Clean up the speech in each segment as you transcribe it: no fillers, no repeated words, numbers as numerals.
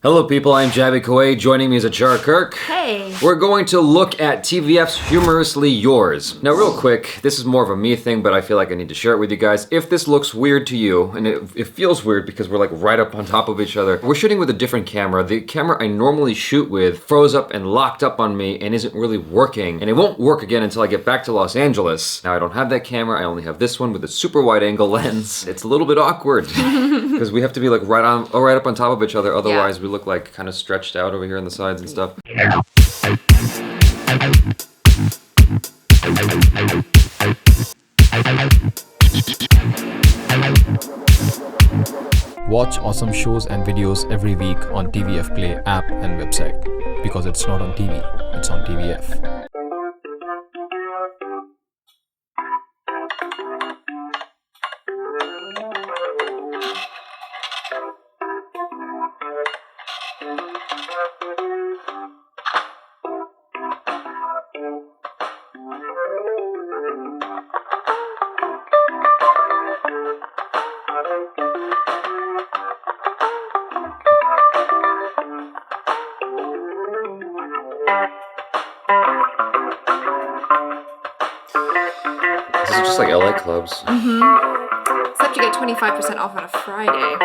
Hello people, I'm Javi Koay. Joining me is Achara Kirk. Hey. We're going to look at TVF's Humorously Yours. Now real quick, this is more of a me thing, but I feel like I need to share it with you guys. If this looks weird to you, and it feels weird because we're like right up on top of each other, we're shooting with a different camera. The camera I normally shoot with froze up and locked up on me and isn't really working. And it won't work again until I get back to Los Angeles. Now I don't have that camera, I only have this one with a super wide angle lens. It's a little bit awkward because we have to be like right up on top of each other, otherwise we look like kind of stretched out over here on the sides and stuff. Watch awesome shows and videos every week on TVF Play app and website. Because it's not on TV, it's on TVF. This is just like LA clubs. Except you get 25% off on a Friday.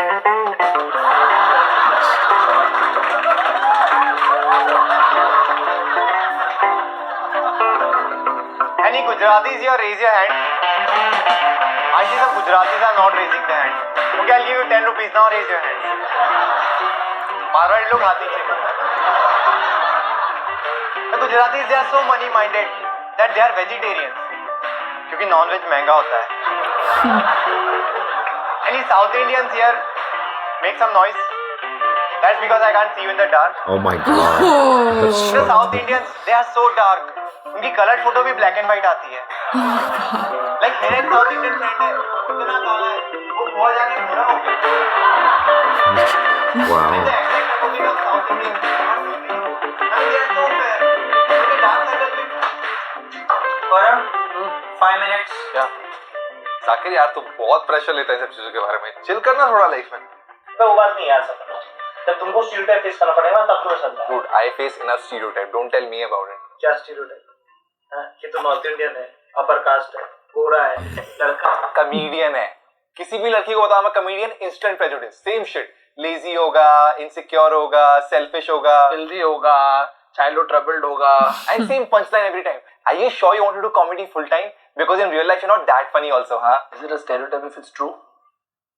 Any Gujaratis here, raise your hand. I see some Gujaratis are not raising their hand. Okay, I'll give you 10 rupees now, raise your hand. Marwari लोग हाथ नीचे करो. The Gujaratis, they are so money minded that they are vegetarians. क्योंकि non-veg महंगा होता है. Any South Indians here, make some noise. That's because I can't see you in the dark. Oh my god. That's The South Indians, they are so dark. उनकी colour photo भी black and white आती है. Like मेरे एक south Indian friend है, इतना काला है, वो बहुत जाके भूरा हो गया. wow. The exact opposite of South Indian. And they are so fair. उनके dark circle भी. परम 5 minutes. क्या जाकिर यार तू बहुत प्रेशर लेता है सब चीजों के बारे में. चिल करना थोड़ा लाइफ में. तो वो बात नहीं यार सब. जब तुमको स्टीरियोटाइप फेस करना पड़ेगा तब तुम्हें समझना. Dude, I face enough stereotype. Don't tell me about it. क्या स्टीरियोटाइप? हां कि तो नॉर्थ इंडियन है, अपर कास्ट है, गोरा है, लड़का कॉमेडियन है. किसी भी लड़की को बताओ मैं comedian, instant prejudice. Same shit. Lazy होगा, इनसिक्योर होगा, सेल्फिश होगा, हेल्दी होगा, चाइल्डहुड ट्रबल्ड होगा. and same punchline every time. Are you sure you want to do comedy full time? Because in real life you're not that funny also, huh? Is it a stereotype if it's true?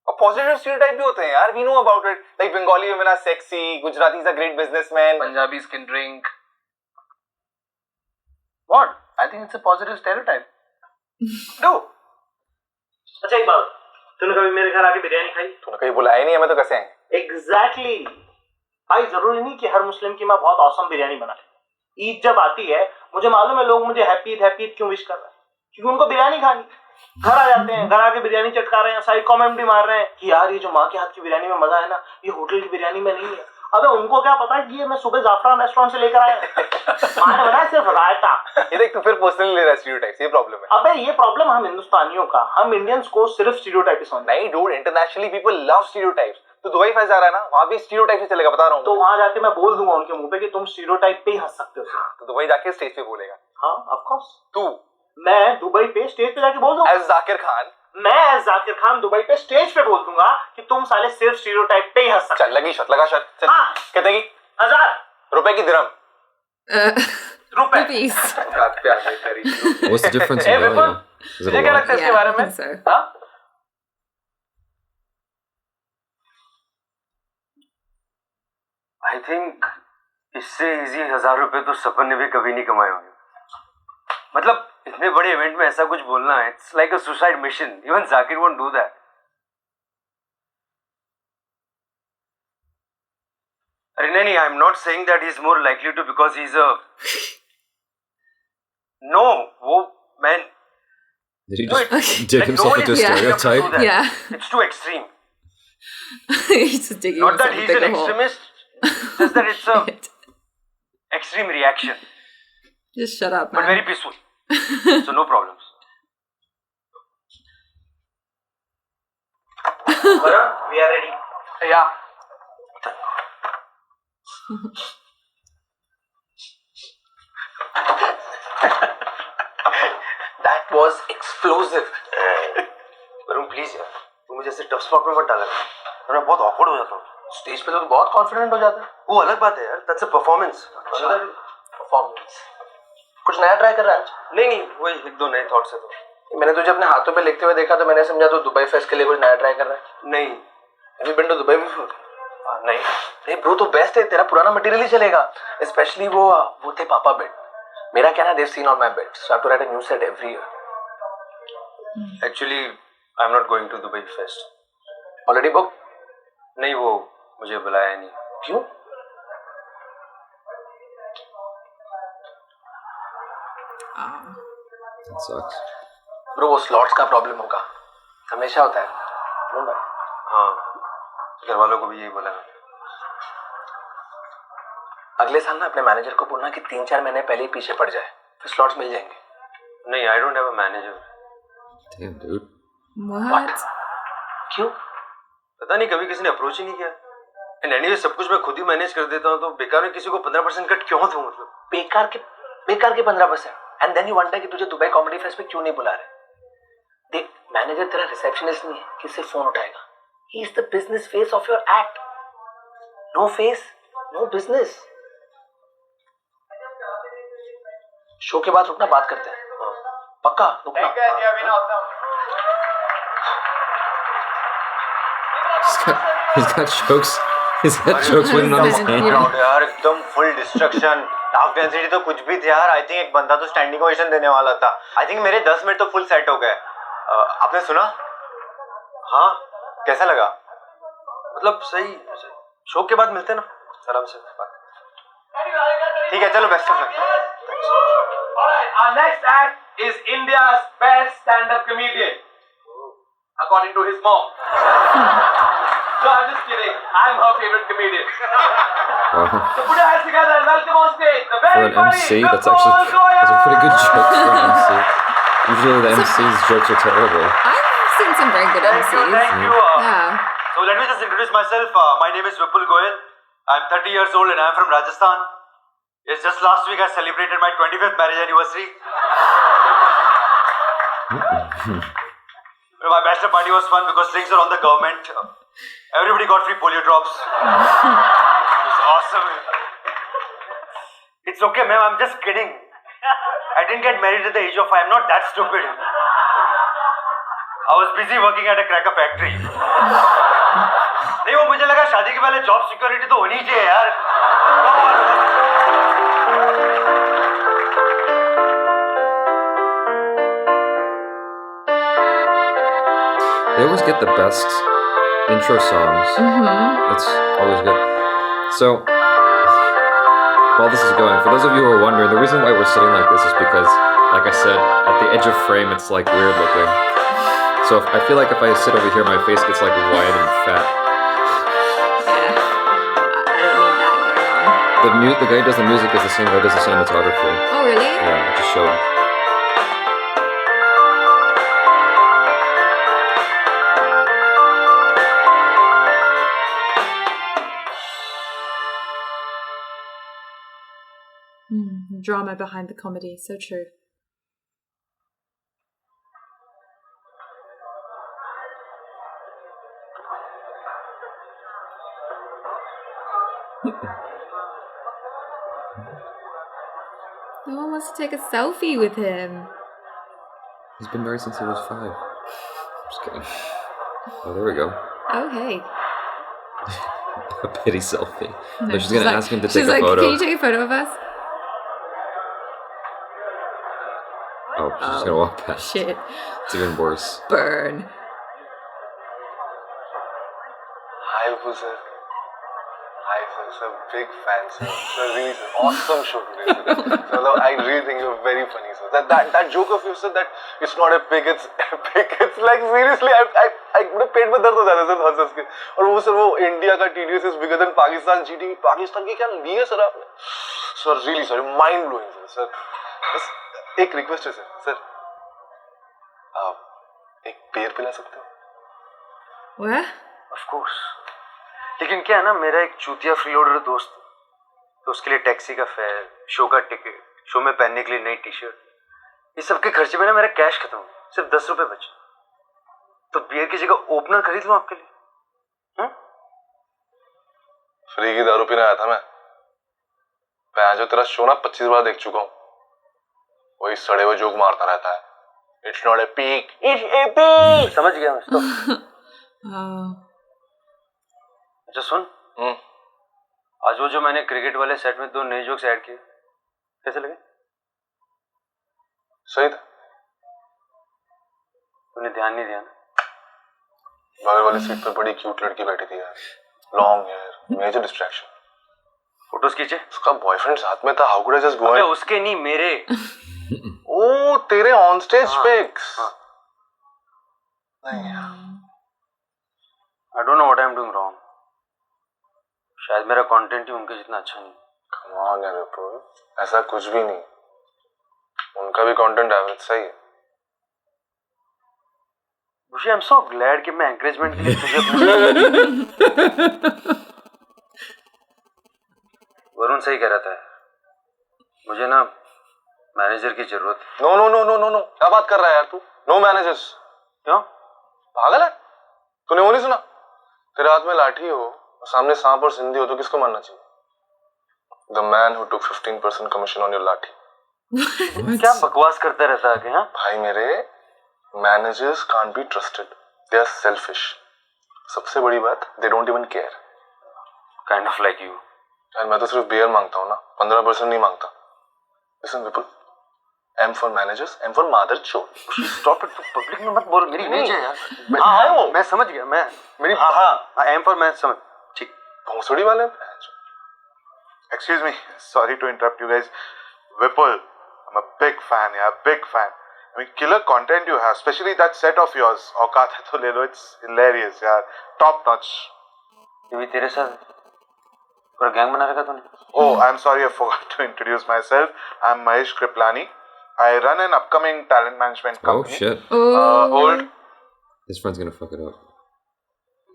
और positive stereotype भी होते हैं यार. We know about it. Like Bengali women are sexy, Gujaratis are great businessmen. Punjabis can drink. What? I think it's a positive stereotype. No. अच्छा एक बात, तूने कभी मेरे घर आके बिरयानी खाई? तूने कहीं बुलाया नहीं, हमें तो कैसे आएंगे? Exactly. भाई जरूरी नहीं कि हर मुस्लिम की माँ बहुत औसम बिरयानी बनाए. ईद जब आती है, मुझे मालूम है लोग मुझे हैप्पी ईद क्यों विश कर रहे हैं, क्योंकि उनको बिरयानी खानी. घर आ जाते हैं, घर आके बिरयानी चटका रहे हैं, साइड कमेंट भी मार रहे हैं कि यार ये जो माँ के हाथ की बिरयानी में मजा है ना, ये होटल की बिरयानी में नहीं है. अबे उनको क्या पता है कि ये मैं सुबह जाफरान रेस्टोरेंट से लेकर आया. माँ ने बनाया सिर्फ रायता. ये देख तू फिर पर्सनली ले रहा है स्टीरियोटाइप्स. ये प्रॉब्लम है. अबे ये प्रॉब्लम हम हिंदुस्तानियों का, हम इंडियंस को सिर्फ स्टीरियोटाइप ही समझते हैं. नहीं dude, internationally people love stereotypes. तू दुबई फंस जा रहा है ना, वहां भी स्टीरियोटाइप से चलेगा, बता रहा हूं. तो वहां जाके मैं बोल दूंगा उनके मुंह पे कि तुम स्टीरियोटाइप पे ही हंस सकते हो. तो दुबई जाके स्टेज पे बोलेगा. हाँ ऑफ कोर्स. तू मैं दुबई पे स्टेज पे जाके बोल दूंगा. एज जाकिर खान. मैं एज जाकिर खान दुबई पे स्टेज पे बोल दूंगा कि तुम साले सिर्फ स्टीरियोटाइप पे ही हंस सकते हो. चल लगी शर्त, लगा शर्त. चल. हाँ. कहते हैं कि 1000 रुपए की दिरहम. रुपए. Rupees. बात पे आ गई तेरी. What's the difference A in value? Vipul, Is it तुझे a क्या lot? लगता है इसके Yeah, बारे I में? think so. हाँ? आई थिंक इससे इजी 1000 रुपए तो सपन ने भी कभी नहीं कमाए होंगे. मतलब इतने बड़े इवेंट में ऐसा कुछ बोलना है, it's like a suicide mission. Even Zakir won't do that. अरे नहीं, I am not saying that he is more likely to because he is a no. वो man Did he No, just dig himself into a Yeah. stereotype? Yeah. It's too extreme. He's just digging Not that himself a he's an bigger hole. extremist, just that it's a Shit. extreme reaction, Just shut up, but man. very peaceful. So no problems. We are ready. Yeah. That was explosive. Varun please यार, तू मुझे ऐसे tough spot में मत डाला कर, मैं बहुत ऑकवर्ड हो जाता हूँ। स्टेज पे तो बहुत कॉन्फिडेंट हो जाता है, वो अलग बात है यार, दैट्स अ परफॉर्मेंस। परफॉर्मेंस कुछ नया ट्राई कर रहा है? नहीं, वही एक दो नए थॉट्स है। तो मैंने तुझे अपने हाथों पे लिखते हुए देखा तो मैंने समझा तो दुबई फेस्ट के लिए कुछ नया ट्राई कर रहा है। नहीं, have been to Dubai before? नहीं ब्रो, तो बेस्ट है, तेरा पुराना मटेरियल ही चलेगा, स्पेशली वो थे पापा बेड। मेरा क्या ना, Dev seen on my bed, so I have to write a new set every year. Actually I am not going to Dubai fest. Already book? नहीं, वो मुझे बुलाया नहीं। क्यों? That sucks. ब्रो वो स्लॉट्स का प्रॉब्लम होगा, हमेशा होता है। हाँ, घर वालों को भी यही बोला मैंने। अगले साल ना अपने मैनेजर को बोलना कि 3-4 महीने पहले ही पीछे पड़ जाए, फिर स्लॉट्स मिल जाएंगे। नहीं, I don't have a manager. Damn, dude. What? क्यों? पता नहीं, कभी किसी ने अप्रोच ही नहीं किया। एंड एनीवे सब कुछ मैं खुद ही मैनेज कर देता हूँ, तो बेकार में किसी को 15% कट क्यों दूं? मतलब बेकार के 15%। एंड देन यू वंडर कि तुझे दुबई कॉमेडी फेस्ट पे क्यों नहीं बुला रहे। देख, मैनेजर तेरा रिसेप्शनिस्ट नहीं है, किससे फोन उठाएगा? He is the business face of your act. No face, no business. Show के बाद रुकना, बात करते हैं। पक्का रुकना। He's got jokes. He's got jokes written on his hand. यार एकदम फुल डिस्ट्रक्शन। हाफ डेंसिटी तो कुछ भी था यार। आई थिंक एक बंदा तो स्टैंडिंग ओवेशन देने वाला था। आई थिंक मेरे 10 मिनट तो फुल सेट हो गए। आपने सुना? हाँ, कैसा लगा? मतलब सही। शो के बाद मिलते हैं ना, आराम से बात। ठीक है, चलो best of luck. Our next act is India's best stand-up comedian, according to his mom. No, I'm just kidding. I'm her favorite comedian. Wow. So put your hands together and welcome on stage the For very an funny MC, that's Vipul actually a pretty good joke for an Goyal. MC. Usually the MC's jokes are terrible. I've seen some very good MCs. Thank you. Yeah. So let me just introduce myself. My name is Vipul Goyal. I'm 30 years old and I'm from Rajasthan. It's just last week I celebrated my 25th marriage anniversary. My bachelor party was fun because drinks are on the government. Everybody got free polio drops. It was awesome. It's okay, ma'am. I'm just kidding. I didn't get married at the age of 5. I'm not that stupid. I was busy working at a cracker factory. नहीं, वो मुझे लगा शादी के पहले job security तो होनी चाहिए यार। They always get the best intro songs. It's always good. So, while this is going, for those of you who are wondering, the reason why we're sitting like this is because, like I said, at the edge of frame, it's like weird looking. So I feel like if I sit over here, my face gets like wide and fat. Yeah. I don't need that going on. The guy who does the music is the same guy who does the cinematography. Oh, really? Yeah, I just showed. Drama behind the comedy. So true. No one wants to take a selfie with him. He's been married since he was 5. Just kidding. Oh, there we go. Oh, hey. A pity selfie. No, No, she's gonna like- ask him to she's take a like, photo. Can you take a photo of us? Oh, she's just gonna walk past. Shit. It's even worse. Burn. Hi, Vipul sir. Hi, sir. Sir, big fan, sir. Sir, really, sir. Awesome show today, sir. So, I really think you're very funny, sir. That joke of yours, sir, that it's not a pig, it's epic. It's like, seriously, मेरे पेट में दर्द हो जाता है sir हंस हंस के। और वो सर, वो इंडिया का TDS is bigger than Pakistan GDP. Pakistan की क्या ली है सर आपने? Sir, really, sir, mind blowing, sir. बस एक रिक्वेस्ट है सर, आप एक पेयर पिला सकते हो? What? Of course. लेकिन क्या है ना, मेरा एक चूतिया फ्रीलोडर दोस्त तो उसके लिए टैक्सी का फेयर, शो का टिकट, शो में पहनने के लिए नई टी शर्ट, ये सब के खर्चे में ना मेरा कैश खत्म हो, सिर्फ 10 रुपए बचे। तो बियर की जगह ओपनर खरीद लूं आपके लिए? फ्री की दारू पीने आया था मैं जो तेरा शो ना 25 बार देख चुका हूँ। वही सड़े हुए जोक मारता रहता है। It's not a peak, it's a peak. समझ गया मैं तो। अच्छा सुन, आज वो जो मैंने क्रिकेट वाले सेट में 2 नए जोक्स ऐड किए, कैसे लगे? सही था। तूने ध्यान नहीं दिया ना? बगल वाली सीट पे बड़ी क्यूट लड़की बैठी थी यार, long hair, major distraction. Photos खींचे? उसका बॉयफ्रेंड साथ में था। How could I just go? अबे उसके नहीं, मेरे। ओ तेरे ऑन स्टेज पिक्स। नहीं I don't know what I am doing wrong. शायद मेरा कंटेंट ही उनके जितना अच्छा नहीं। कम ऑन यार विपुल, ऐसा कुछ भी नहीं। उनका भी कंटेंट एवरेज सही है। मुझे आई एम सो ग्लैड कि मैं एंकरेजमेंट के लिए तुझे वरुण सही कह रहा था, मुझे ना मैनेजर की जरूरत है। No no no no no no, क्या बात कर रहा है यार तू? No managers. क्यों? पागल है? तूने वो नहीं सुना? तेरे हाथ में लाठी हो, सामने सांप और सिंधी हो, तो किसको मानना चाहिए? The man who took 15% commission on your लाठी। क्या बकवास करता रहता है आगे? हाँ भाई मेरे, managers can't be trusted. They are selfish. सबसे बड़ी बात, they don't even care. Kind of like you. यार मैं तो सिर्फ बियर मांगता हूँ ना, 15% नहीं मांगता। Listen Vipul, M for managers, M for mother chode। Stop it, public में मत बोल, मेरी इमेज है यार। हाँ मैं समझ गया, मैं मेरी हाँ एम फॉर मैं समझ, ठीक। भोसड़ी वाले। Excuse me, sorry to interrupt you guys. Vipul, I'm a big fan, yeah, big fan. I mean, killer content you have, especially that set of yours. औकात है तो ले लो, it's hilarious, यार, top notch. ये भी तेरे साथ पूरा गैंग बना रखा तूने? Oh, I'm sorry, I forgot to introduce myself. I'm Mahesh Kriplani. I run an upcoming talent management Oh company. shit. Old. His friend's gonna fuck it up.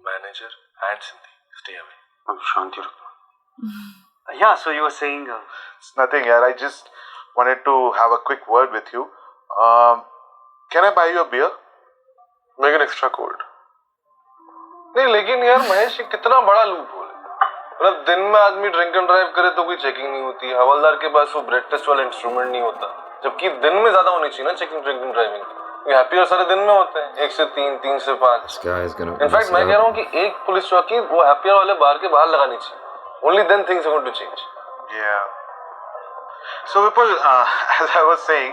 Manager and Sindhi, stay away. अब शांति रखो। Yeah, so you were saying It's nothing, yaar. I just wanted to have a quick word with you. Can I buy you a beer? Make it extra cold. नहीं लेकिन यार महेश, ये कितना बड़ा loop hole है। मतलब दिन में आदमी ड्रिंक एंड ड्राइव करे तो कोई चेकिंग नहीं होती, हवलदार के पास वो ब्रेक टेस्ट वाला इंस्ट्रूमेंट नहीं होता, जबकि दिन में ज्यादा होनी चाहिए ना चेकिंग, ड्रिंकिंग, ड्राइविंग। हैप्पी और सारे दिन में होते हैं, 1 से 3, 3 से 5। This guy is gonna. In fact मैं कह रहा हूँ कि एक पुलिस चौकी वो हैप्पी वाले बार के बाहर लगानी चाहिए। Only then things are going to change. Yeah. So Vipul, as I was saying,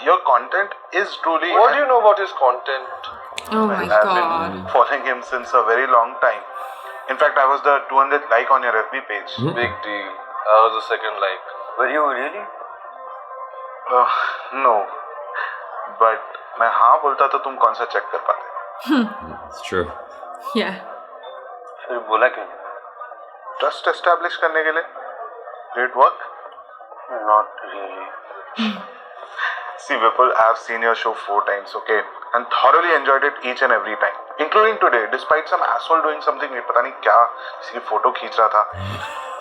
your content is truly. What do you know about his content? Oh my I've god. been following him since a very long time. In fact, I was the 200th like on your FB page. Big deal. I was the second like. were you really? No, but मैं हाँ बोलता तो तुम कौन सा check कर पाते? It's true. Yeah. फिर बोला क्यों? Trust establish करने के लिए. Did it work? Not really. See Vipul, I have seen your show 4 times, okay, and thoroughly enjoyed it each and every time, including today, despite some asshole doing something पता नहीं क्या किसी की photo खींच रहा था.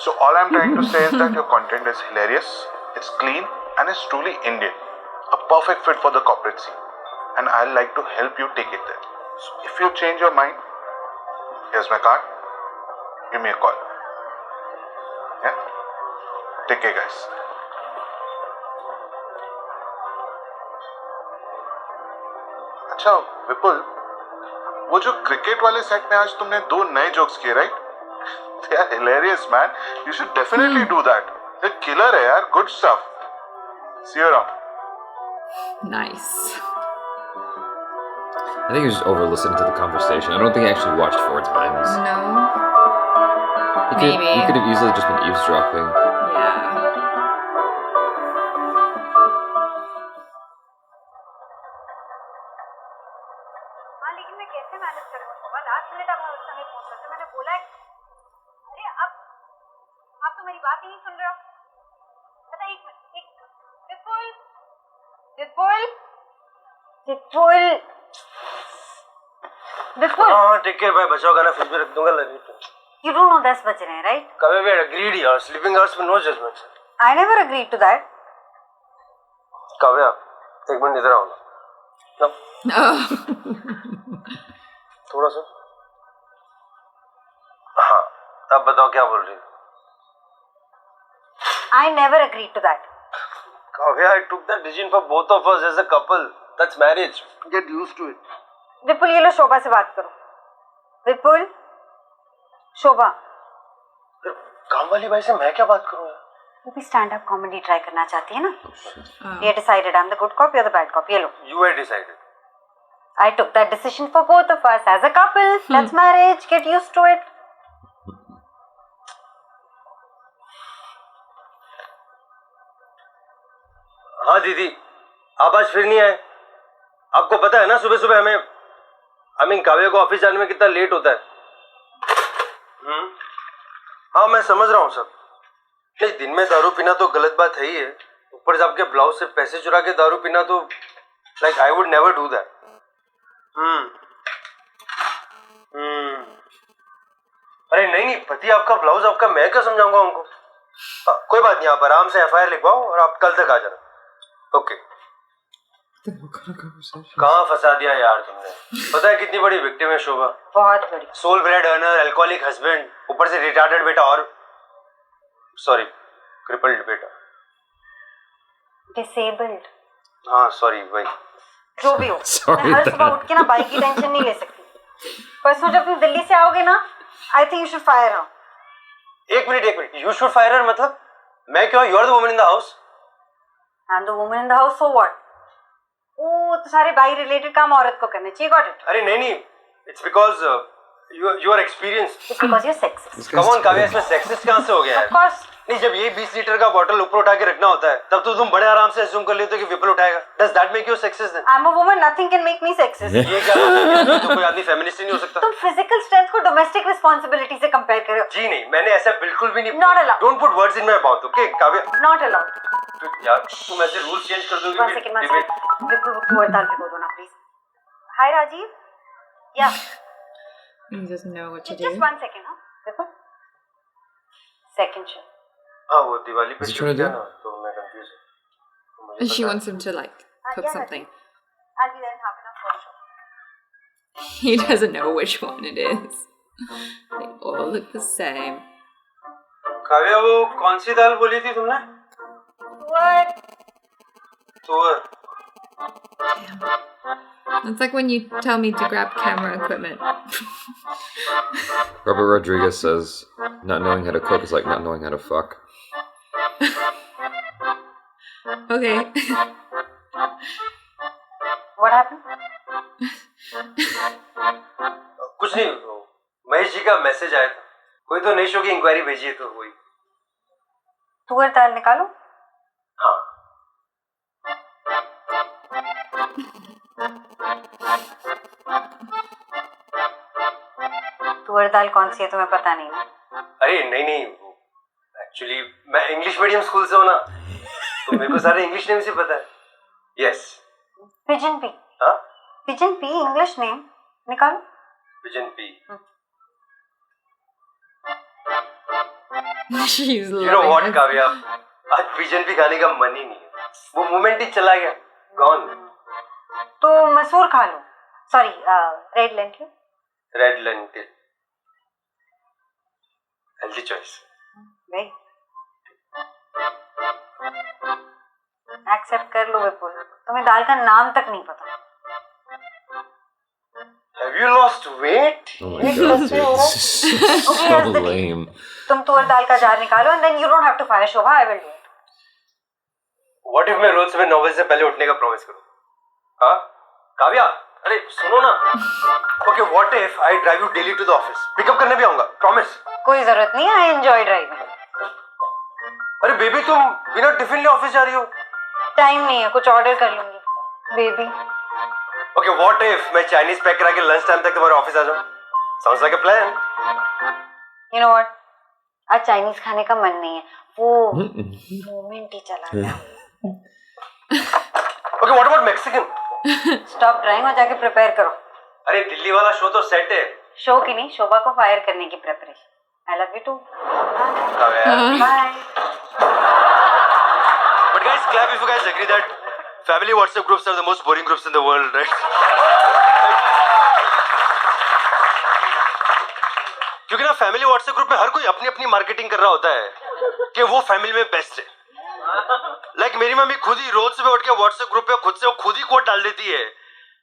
So all I'm trying to say is that your content is hilarious, it's clean, and it's truly Indian, a perfect fit for the corporate scene, and I'd like to help you take it there. So if you change your mind, here's my card. Give me a call. Yeah. Take care, guys. अच्छा विपुल, वो जो cricket वाले set में आज तुमने 2 नए jokes किए, right? They are hilarious, man. You should definitely do that. They're killer है यार, good stuff. See you around. Nice. I think he was over listening to the conversation. I don't think he actually watched 4 times. No. Maybe. He could have easily just been eavesdropping. Yeah. हाँ लेकिन मैं कैसे manage करूँगा? Last minute आप उस समय phone करते, मैंने बोला है। अरे आप तो मेरी बात ही नहीं सुन रहे हो। पता एक विपुल विपुल विपुल विपुल। हाँ ठीक है भाई, बचाओ गाना फ्रिज में रख दूंगा, लगी तो। You don't know 10 बज रहे हैं, right? Kavya, we had agreed here. Sleeping hours में no judgment. I never agreed to that. Kavya, एक मिनट इधर आओ ना। थोड़ा सा। हाँ, अब बताओ क्या बोल रही हो? I never agreed to that. Kavya, I took that decision for both of us as a couple. That's marriage. Get used to it. विपुल, ये लो शोभा से बात करो। विपुल, शोभा। काम वाली बाई से मैं क्या बात करूँ? वो भी स्टैंड अप कॉमेडी ट्राई करना चाहती है ना? ये decided, I am the good cop, you are the bad cop. ये लो। You had decided. I took that decision for both of us as a couple. That's marriage. Get used to it. हाँ दीदी, आप आज फिर नहीं आए। आपको पता है ना सुबह सुबह हमें काव्या को ऑफिस जाने में कितना लेट होता है। हाँ मैं समझ रहा हूँ सब। नहीं, दिन में दारू पीना तो गलत बात है ही है। ऊपर से आपके ब्लाउज से पैसे चुरा के दारू पीना तो like I would never do that. अरे नहीं, पति आपका ब्लाउज आपका, मैं क्या समझाऊंगा उनको। कोई बात नहीं, आप आराम से FIR लिखवाओ और आप कल तक आ जाना। ओके। कहाँ फंसा दिया यार तुमने। पता है कितनी बड़ी विक्टिम है शोभा। बहुत बड़ी। Sole bread earner, alcoholic husband, ऊपर से रिटार्डेड बेटा और सॉरी क्रिपल्ड बेटा। डिसेबल्ड। हाँ सॉरी भाई। जो भी हो, मैं हर सुबह उठ के ना बाइक की टेंशन नहीं ले सकती। परसों जब तुम दिल्ली से आओगे ना, I think you should fire her. एक मिनट, यू शुड फायर हर मतलब? मैं क्यों? You are the woman in the house. I am the woman in the house, so what? ओ, तो सारे बाई रिलेटेड काम औरत को करने चाहिए। Got it? अरे नहीं, it's because you are experienced. It's because you are sexist. Come on Kavya, इसमें सेक्सिस्ट कहाँ से हो गया है? Of course. नहीं, जब ये 20 लीटर का बॉटल ऊपर उठा के रखना होता है तब तो तुम बड़े आराम से अज्यूम कर लेते हो कि विपुल उठाएगा। Does that make you sexist then? I am a woman, nothing can make me sexist. ये क्या बात है? तो कोई आदमी फेमिनिस्ट ही नहीं हो सकता। तुम फिजिकल स्ट्रेंथ को डोमेस्टिक रिस्पांसिबिलिटी से कंपेयर कर रहे हो। जी नहीं, मैंने ऐसा बिल्कुल भी नहीं। Not allowed. Don't put words in my mouth, okay Kavya? Not allowed. यार तुम ऐसे रूल्स चेंज कर दोगे। वन सेकंड, विपुल वो तुअर दाल भिगो दो ना प्लीज। हाय राजीव। या He doesn't know what to do. Just one second. हां विपुल, सेकंड शो। हाँ वो दिवाली पे Is he shoot trying to किया do? ना, तो मैं कंफ्यूज हूँ। And she wants him to like cook yeah, something. I'll be there in half an hour for sure. He doesn't know which one it is. They all look the same. Kavya वो कौन सी दाल बोली थी तुमने? तुअर। It's like when you tell me to grab camera equipment. Robert Rodriguez says, not knowing how to cook is like not knowing how to fuck. Okay. What happened? कुछ नहीं, महेश जी का message आया था। कोई तो नई शो की इंक्वायरी भेजी है, तो वही। तुअर दाल निकालो। हाँ तुअर दाल कौन सी है तुम्हें पता नहीं ना? अरे नहीं, एक्चुअली मैं इंग्लिश मीडियम स्कूल से हूँ ना, तो मेरे को सारे इंग्लिश नेम से पता है। यस। Pigeon P. हाँ पिजन पी इंग्लिश नेम निकालो। Pigeon P. She's You know loving what, this. Kavya, आज पिजन पी खाने का मन ही नहीं है। वो मोमेंट ही चला गया, गॉन। तो मसूर खा लो। Sorry, red lentil. Red lentil, healthy choice. नहीं, एक्सेप्ट कर लो विपुल, तुम्हें दाल का नाम तक नहीं पता। Have you lost weight? Oh my god, dude, this is so lame. तुम तुअर दाल का जार निकालो and then you don't have to fire Shobha, I will do it. What if मैं रोज सुबह 9 बजे से पहले उठने का प्रॉमिस करूं? हाँ काव्या, अरे सुनो ना। Okay, what if I drive you daily to the office? Pickup करने भी आऊंगा, प्रॉमिस। कोई जरूरत नहीं, I enjoy driving. अरे बेबी, तुम बिना टिफिन ले ऑफिस जा रही हो? टाइम नहीं है, कुछ ऑर्डर कर लूंगी। बेबी। Okay, what if मैं चाइनीज पैक करा के लंच टाइम तक तुम्हारे ऑफिस आ जाऊं? Sounds like a plan. You know what? आज चाइनीज खाने का मन नहीं है, वो मोमेंट ही चला गया। Okay, what about Mexican? Stop drawing और जाके प्रिपेयर करो। अरे दिल्ली वाला शो तो सेट है। शो की नहीं, शोभा को फायर करने की preparation. I love you too. Bye. But guys, clap if you guys agree that family WhatsApp groups are the most boring groups in the world, right? क्योंकि ना फैमिली व्हाट्सएप ग्रुप में हर कोई अपनी अपनी मार्केटिंग कर रहा होता है कि वो फैमिली में बेस्ट है. लाइक मेरी मम्मी खुद ही रोज सुबह उठ के व्हाट्सएप ग्रुप पे खुद से वो खुद ही कोट डाल देती है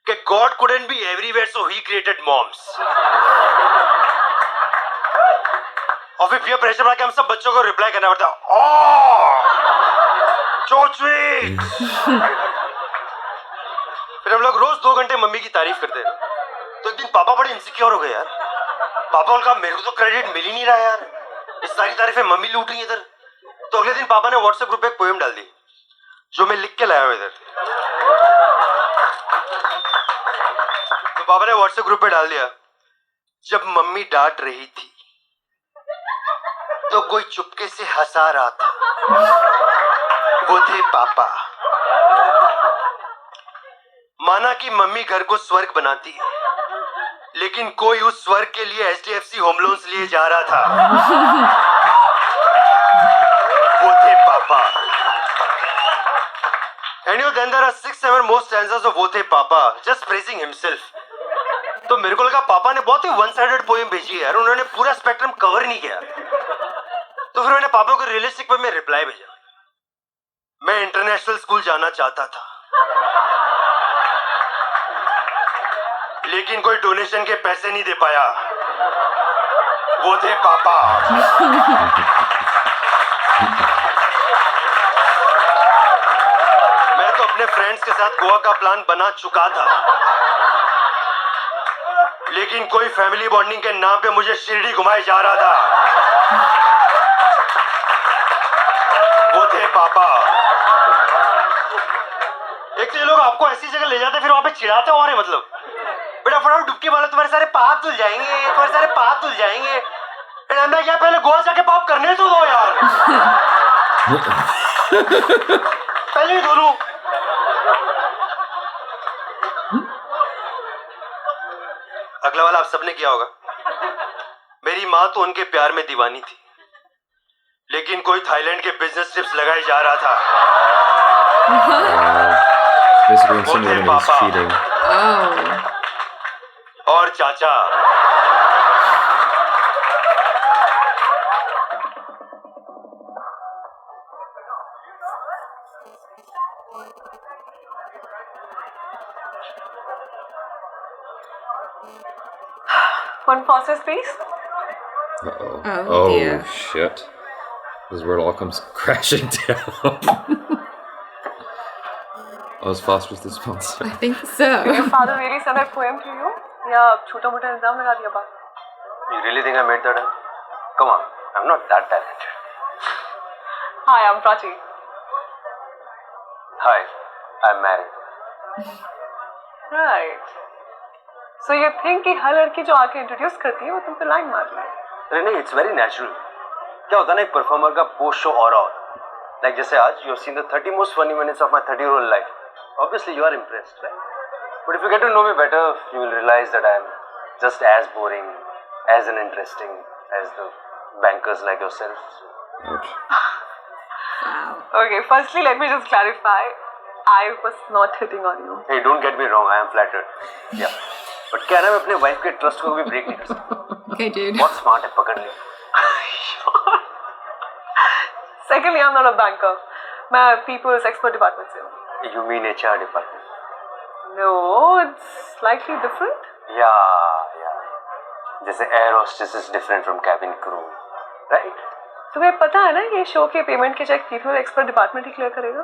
कि God couldn't be everywhere so he created moms. और फिर पीयर प्रेशर बना के हम सब बच्चों को रिप्लाई करना पड़ता है. फिर हम लोग रोज 2 घंटे मम्मी की तारीफ करते हैं. तो एक दिन पापा बड़े इनसिक्योर हो गए यार. पापा बोल कहा मेरे को तो क्रेडिट मिल ही नहीं रहा यार, इस सारी तारीफें मम्मी लूट रही है इधर. तो अगले दिन पापा ने व्हाट्सएप ग्रुप पे एक पोएम डाल दी जो मैं लिख के लाया हूं इधर. तो पापा ने व्हाट्सएप ग्रुप पे डाल दिया, जब मम्मी डांट रही थी तो कोई चुपके से हंसा रहा था, वो थे पापा. माना कि मम्मी घर को स्वर्ग बनाती है, लेकिन कोई उस स्वर्ग के लिए HDFC होम लोन्स लिए जा रहा था, वो थे पापा. And then there are 6-7 more stanzas of वो थे पापा just praising himself. तो मेरे को लगा पापा ने बहुत ही वन साइडेड पोएम भेजी है यार, उन्होंने पूरा स्पेक्ट्रम कवर नहीं किया. तो फिर मैंने पापा को रियलिस्टिक वे में रिप्लाई भेजा, मैं इंटरनेशनल स्कूल जाना चाहता था, लेकिन कोई डोनेशन के पैसे नहीं दे पाया, वो थे पापा. मैं तो अपने फ्रेंड्स के साथ गोवा का प्लान बना चुका था, लेकिन कोई फैमिली बॉन्डिंग के नाम पे मुझे शिरडी घुमाए जा रहा था, वो थे पापा. एक तो ये लोग आपको ऐसी जगह ले जाते फिर वहां पे चिढ़ाते हो, मतलब बेटा फटाफट डुबकी मारो, तुम्हारे सारे पाप धुल जाएंगे, तुम्हारे सारे पाप धुल जाएंगे. मैं क्या पहले गोवा जाके पाप करने तो दो यार. पहले ही धो. अगला वाला आप सबने किया होगा. मेरी माँ तो उनके प्यार में दीवानी थी, लेकिन कोई थाईलैंड के बिजनेस ट्रिप्स लगाए जा रहा था, वो थे पापा. और चाचा. One process, please. Uh-oh. Oh, dear. Shit. This is where it all comes crashing down. Was Foster's the sponsor? I think so. Did your father really send that poem to you? या छोटा मोटा इल्जाम लगा दिया बात? You really think I made that up? Come on, I'm not that talented. Hi, I'm Prachi. Hi, I'm married. Right. So you think कि हर लड़की जो आके इंट्रोड्यूस करती है वो तुम पे लाइन मार रही है? अरे नहीं, it's very natural. क्या होता है ना एक परफॉर्मर का पोस्ट शो ऑरा होता है. Like जैसे आज you have seen the 30 most funny minutes of my 30-year-old life. Obviously you are impressed, right? But if you get to know me better, you will realize that I am just as boring, as uninteresting as the bankers like yourself. Wow. Okay, firstly let me just clarify. I was not hitting on you. Hey, don't get me wrong, I am flattered. Yeah. But क्या ना मैं अपने wife के trust को भी break नहीं कर सकता. Okay, dude. बहुत स्मार्ट है, पकड़ ली. Secondly, I'm not a banker. मैं people's expert department से हूँ. You mean HR department? No, it's slightly different. Yeah. जैसे air hostess is different from cabin crew, right? तुम्हें पता है ना ये शो के पेमेंट के चेक people expert department ही क्लियर करेगा?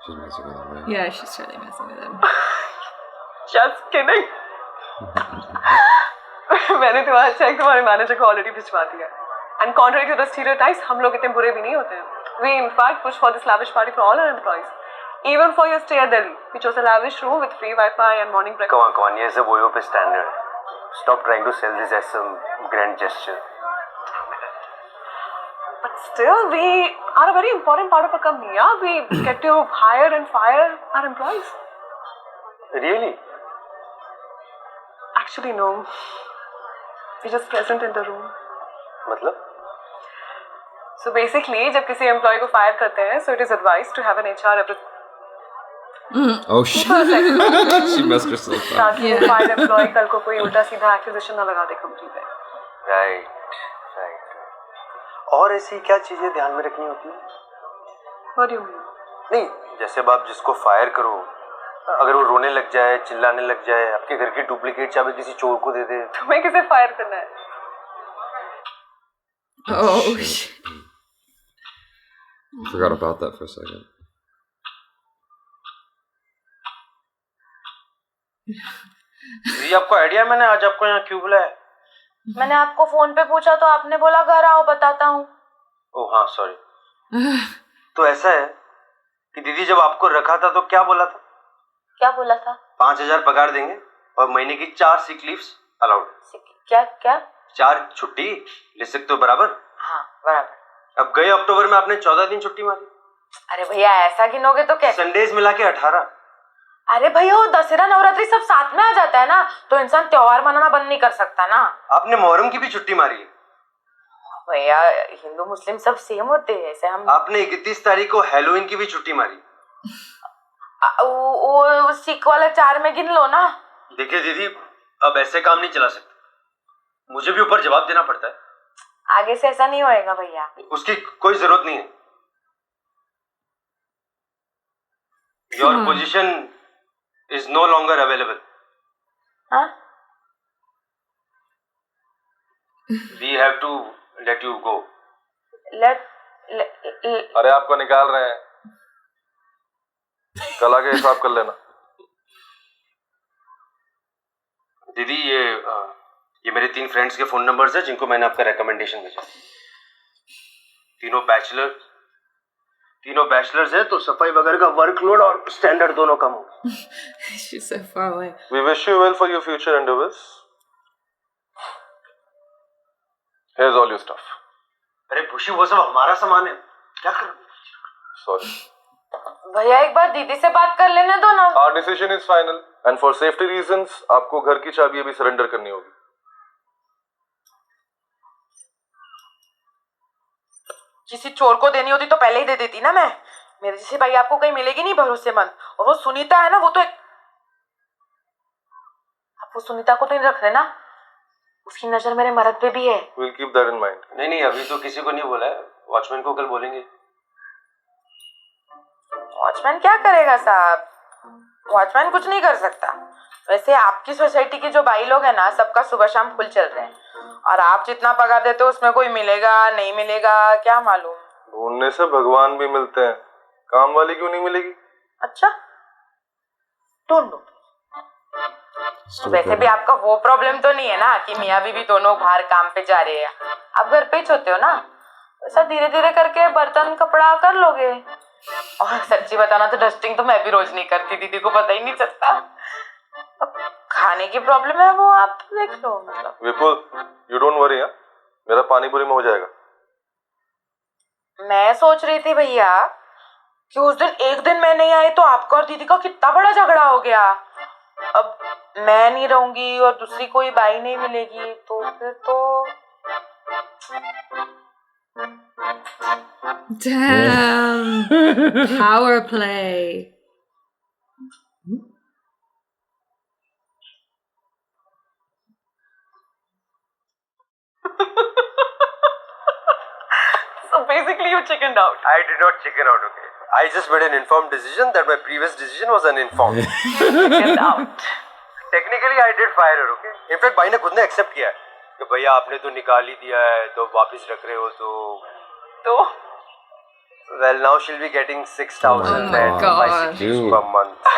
She's messing with him, right? Yeah, she's totally messing with him. Just kidding. मैंने तुम्हारा चेक तुम्हारे मैनेजर को ऑलरेडी भिजवा दिया. And contrary to the stereotypes, हम लोग इतने बुरे भी नहीं होते हैं. We in fact push for this lavish party for all our employees. Even for your stay at Delhi, we chose a lavish room with free Wi-Fi and morning breakfast. Come on, ये सब वोयो पे standard. Stop trying to sell this as some grand gesture. But still, we are a very important part of our company. Yeah, we get to hire and fire our employees. Really? Actually, no. We're just present in the room. मतलब So basically, जब किसी employ को fire करते हैं, so it is advised to have an HR Oh shit. She messed herself up. ताकि वो fire employ कल को कोई उल्टा सीधा एक्विजिशन ना लगा दे कंपनी पे. राइट. और ऐसी क्या चीजें ध्यान में रखनी होती है? What do you mean? नहीं, जैसे अब आप जिसको फायर करो, अगर वो रोने लग जाए, चिल्लाने लग जाए, आपके घर की डुप्लीकेट चाबी किसी चोर को दे दे, तुम्हें किसे फायर करना है? Oh shit. Forgot about that for a second. जी आपको आइडिया है मैंने आज आपको यहाँ क्यों बुलाया? मैंने आपको फोन पे पूछा तो आपने बोला घर आओ बताता हूँ. ओह हाँ सॉरी. तो ऐसा है कि दीदी जब आपको रखा था तो क्या बोला था? क्या बोला था? 5,000 पगार देंगे और महीने की 4 सिक लीव्स अलाउड. क्या क्या? 4 छुट्टी ले सकते हो बराबर? हाँ बराबर. अब गए अक्टूबर में आपने 14 दिन छुट्टी मारी. अरे भैया ऐसा गिनोगे तो कैसे? संडेज मिला के 18. अरे भैया वो दशहरा नवरात्रि सब साथ में आ जाता है ना, तो इंसान त्योहार मनाना बंद नहीं कर सकता ना. आपने मुहर्रम की भी छुट्टी मारी है. भैया हिंदू मुस्लिम सब सेम होते हैं ऐसे. हम आपने 31 तारीख को हैलोवीन की भी छुट्टी मारी. वो सिख वाला 4 में गिन लो ना. देखिए दीदी अब ऐसे काम नहीं चला सकते, मुझे भी ऊपर जवाब देना पड़ता है. आगे से ऐसा नहीं होएगा भैया. उसकी कोई जरूरत नहीं है. Your position is no longer available. हाँ? We have to let you go. अरे आपको निकाल रहे हैं, कल आके हिसाब कर लेना. दीदी ये मेरे 3 फ्रेंड्स के फोन नंबर्स हैं जिनको मैंने आपका रिकमेंडेशन भेजा. तीनों बैचलर्स हैं, तो सफाई वगैरह का वर्कलोड और स्टैंडर्ड दोनों कम हो. She's so far away. We wish you well for your future endeavors. Here's all your stuff. अरे खुशी वो सब हमारा सामान है, क्या कर. Sorry. भैया एक बार दीदी से बात कर लेने दो ना. Our decision is final and for safety reasons आपको घर की चाबी अभी सरेंडर करनी होगी. किसी चोर को देनी होती तो पहले ही दे देती ना मैं. मेरे जैसे भाई आपको कहीं मिलेगी नहीं भरोसेमंद. और वो सुनीता है ना, वो तो एक. आप वो सुनीता को तो नहीं रख रहे ना, उसकी नजर मेरे मर्द पे भी है. We'll keep that in mind. नहीं अभी तो किसी को नहीं बोला है, वॉचमैन को कल बोलेंगे. वॉचमैन क्या करेगा साहब? वॉचमैन कुछ नहीं कर सकता. वैसे आपकी सोसाइटी के जो भाई लोग हैं ना, सबका सुबह शाम फुल चल रहे हैं. और आप जितना पगार देते हो उसमें कोई मिलेगा नहीं मिलेगा क्या मालूम. ढूंढने से भगवान भी मिलते हैं, काम वाली क्यों नहीं मिलेगी? अच्छा ढूंढो. वैसे भी आपका वो प्रॉब्लम तो नहीं है ना कि मियाँ बीवी दोनों बाहर काम पे जा रहे हैं. आप घर पे ही सोते हो ना, ऐसा धीरे धीरे करके बर्तन कपड़ा कर लोगे. और सच्ची बताना तो डस्टिंग तो मैं भी रोज नहीं करती, दीदी को पता ही नहीं चलता. अब खाने की प्रॉब्लम है वो आप देख लो. मतलब विपुल यू डोंट वरी. मेरा पानी पूरी में हो जाएगा. मैं सोच रही थी भैया कि उस दिन एक दिन मैं नहीं आई तो आपका और दीदी का कितना बड़ा झगड़ा हो गया. अब मैं नहीं रहूंगी और दूसरी कोई बाई नहीं मिलेगी तो फिर तो. Damn. Power play. So basically, you chickened out. I did not chicken out, okay? I just made an informed decision that my previous decision was uninformed. Chickened out. Technically, I did fire her, okay? In fact, भाई ने खुद ने accept किया है कि भैया आपने तो निकाल ही दिया है, तो वापस रख रहे हो तो. Well, now she'll be getting 6,000 Oh my and God. 5 leaves per month.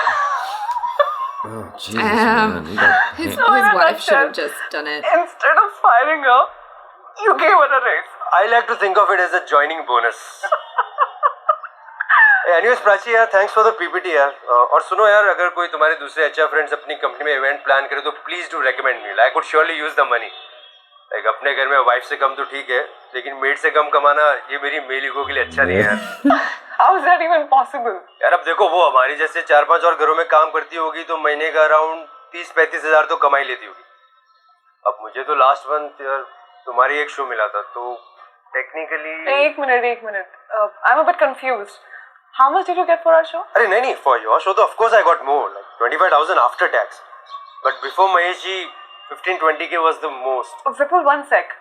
Oh Jesus, man. You got- His So in a wife should have nutshell, just done it. Instead of firing her, you gave her a raise. I like to think of it as a joining bonus. Anyways, Prachi यार, thanks for the PPT यार. और सुनो यार, अगर कोई तुम्हारे दूसरे HR friends अपनी कंपनी में इवेंट प्लान करे तो please do recommend me. I could surely use the money. Like अपने घर में वाइफ से कम तो ठीक है, लेकिन मेड से कम कमाना ये मेरी मेल ईगो के लिए अच्छा नहीं है यार. How is that even possible? यार अब देखो वो हमारी जैसे 4-5 और घरों में काम करती होगी तो महीने का अराउंड 30-35 हजार तो कमाई लेती होगी. अब मुझे तो लास्ट मंथ यार तुम्हारी एक शो मिला था तो टेक्निकली एक minute I'm a bit confused. How much did you get for our show? अरे नहीं for your show तो of course I got more like 25,000 after tax but before Mahesh ji 15-20k was the most. Vipul, one sec.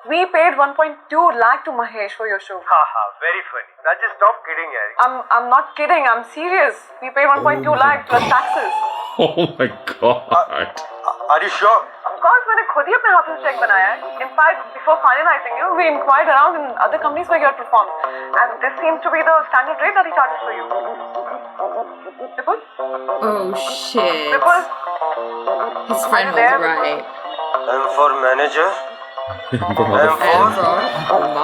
We paid 1.2 lakh to Mahesh for your show. Haha, very funny. Now just stop kidding yaar. I'm not kidding. I'm serious. We paid 1.2 lakh plus taxes. Oh my god. Are you sure? Of course, मैंने खुद ही अपने हाथ से check बनाया है. In fact, before finalizing you, we inquired around in other companies where you had performed, and this seems to be the standard rate that he charges for you. Vipul? Oh shit. Vipul? His friend was there? right. I'm for manager. I'm for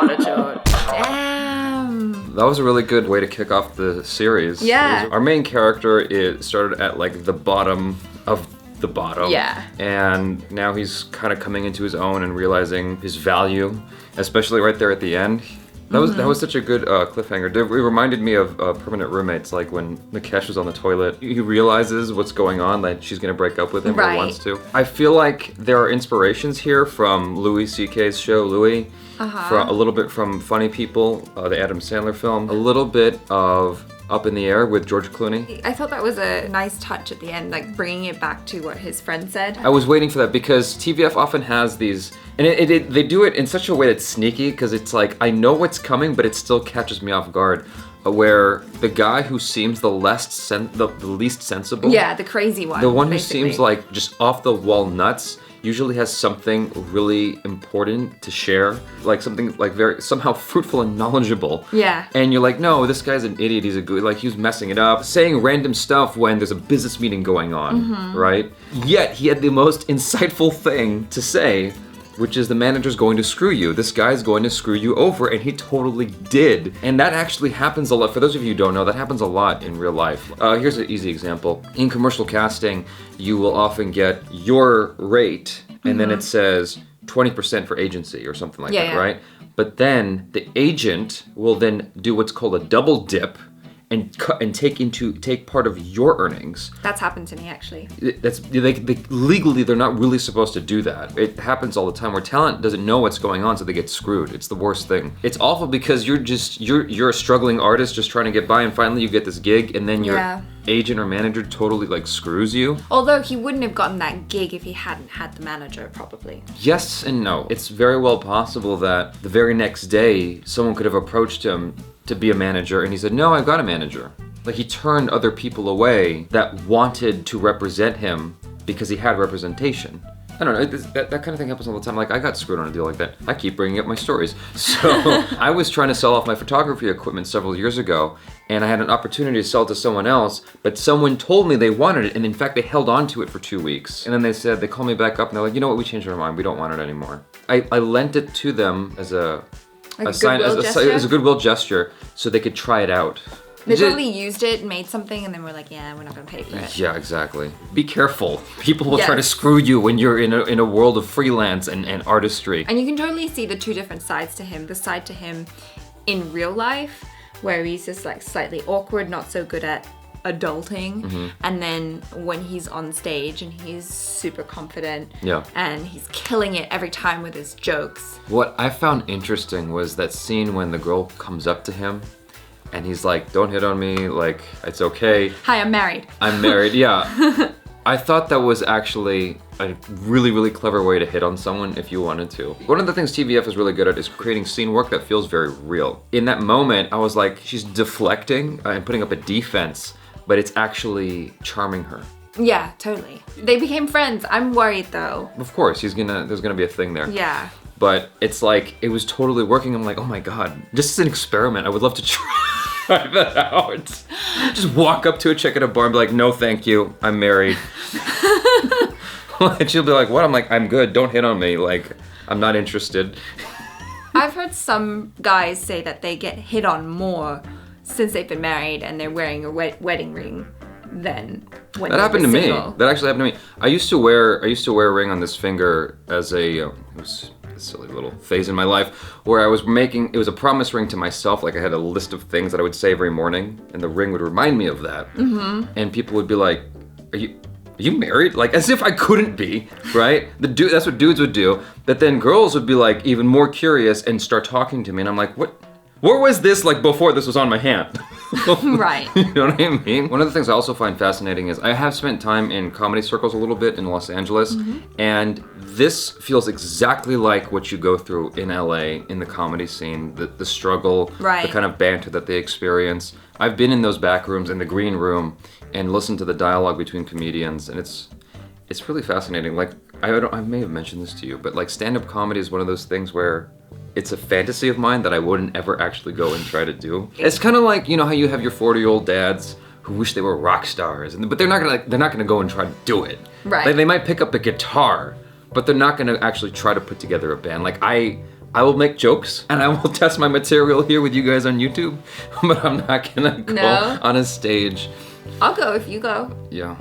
Manager. Damn. That was a really good way to kick off the series. Yeah. Our main character started at like the bottom of the bottom. Yeah. And now he's kind of coming into his own and realizing his value, especially right there at the end. That was such a good cliffhanger. It reminded me of Permanent Roommates, like when Nikesh was on the toilet. He realizes what's going on, like she's gonna break up with him or wants to. I feel like there are inspirations here from Louis C.K.'s show, Louis. From a little bit from Funny People, the Adam Sandler film. A little bit of Up in the Air with George Clooney. I thought that was a nice touch at the end, like bringing it back to what his friend said. I was waiting for that because TVF often has these, and they do it in such a way that's sneaky because it's like, I know what's coming, but it still catches me off guard. Where the guy who seems the least sensible. Yeah, the crazy one. The one who basically. seems like just off the wall nuts usually has something really important to share, like something like very somehow fruitful and knowledgeable. Yeah. And you're like, no, this guy's an idiot. He's a good, like he was messing it up, saying random stuff when there's a business meeting going on, right? Yet he had the most insightful thing to say, which is the manager's going to screw you. This guy's going to screw you over, and he totally did. And that actually happens a lot. For those of you who don't know, that happens a lot in real life. Here's an easy example. In commercial casting, you will often get your rate, and then it says 20% for agency or something like that, right? But then the agent will then do what's called a double dip, and take part of your earnings. That's happened to me actually. Legally they're not really supposed to do that. It happens all the time where talent doesn't know what's going on, so they get screwed. It's the worst thing. It's awful because you're a struggling artist just trying to get by, and finally you get this gig, and then your agent or manager totally like screws you. Although he wouldn't have gotten that gig if he hadn't had the manager, probably. Yes and no. It's very well possible that the very next day someone could have approached him to be a manager, and he said, no, I've got a manager. Like he turned other people away that wanted to represent him because he had representation. I don't know, that kind of thing happens all the time. Like I got screwed on a deal like that. I keep bringing up my stories. So I was trying to sell off my photography equipment several years ago, and I had an opportunity to sell it to someone else, but someone told me they wanted it, and in fact they held on to it for 2 weeks. And then they called me back up and they're like, you know what, we changed our mind, we don't want it anymore. I lent it to them as a goodwill gesture so they could try it out. They probably used it, made something, and then we're like, yeah, we're not gonna pay for it. Yeah, exactly. Be careful. People will try to screw you when you're in a world of freelance and artistry. And you can totally see the two different sides to him. The side to him in real life, where he's just like slightly awkward, not so good at adulting, and then when he's on stage and he's super confident, and he's killing it every time with his jokes. What I found interesting was that scene when the girl comes up to him and he's like, don't hit on me, like, it's okay. Hi, I'm married. I'm married, yeah. I thought that was actually a really, really clever way to hit on someone if you wanted to. One of the things TVF is really good at is creating scene work that feels very real. In that moment, I was like, she's deflecting and putting up a defense, but it's actually charming her. Yeah, totally. They became friends. I'm worried though. Of course, there's gonna be a thing there. Yeah. But it's like, it was totally working. I'm like, oh my God, just as an experiment, I would love to try that out. Just walk up to a chick at a bar and be like, no, thank you, I'm married. And she'll be like, what? I'm like, I'm good, don't hit on me. Like, I'm not interested. I've heard some guys say that they get hit on more since they've been married and they're wearing a wedding ring than when that happened to single. me. That actually happened to me. I used to wear a ring on this finger as it was a silly little phase in my life where I was it was a promise ring to myself. Like I had a list of things that I would say every morning, and the ring would remind me of that. And people would be like, are you are you married? Like, as if I couldn't be, right? That's what dudes would do. But then girls would be like even more curious and start talking to me, and I'm like, what? Where was this like before this was on my hand? Right. You know what I mean? One of the things I also find fascinating is I have spent time in comedy circles a little bit in Los Angeles, and this feels exactly like what you go through in LA in the comedy scene, the struggle, Right. the kind of banter that they experience. I've been in those back rooms, in the green room, and listened to the dialogue between comedians, and it's really fascinating. Like, I may have mentioned this to you, but like stand-up comedy is one of those things where it's a fantasy of mine that I wouldn't ever actually go and try to do. It's kind of like, you know how you have your 40-year-old dads who wish they were rock stars, but they're not gonna go and try to do it. Right. Like, they might pick up a guitar, but they're not gonna actually try to put together a band. Like, I will make jokes and I will test my material here with you guys on YouTube, but I'm not gonna go on a stage. I'll go if you go. Yeah,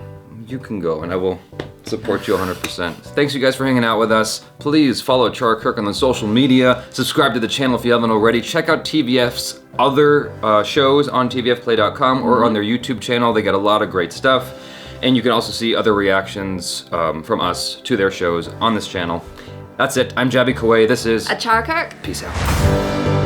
you can go and I will support you 100%. Thanks you guys for hanging out with us. Please follow Char Kirk on the social media. Subscribe to the channel if you haven't already. Check out TVF's other shows on tvfplay.com or on their YouTube channel. They got a lot of great stuff. And you can also see other reactions from us to their shows on this channel. That's it. I'm Jabi Kuwait. This is A Char Kirk. Peace out.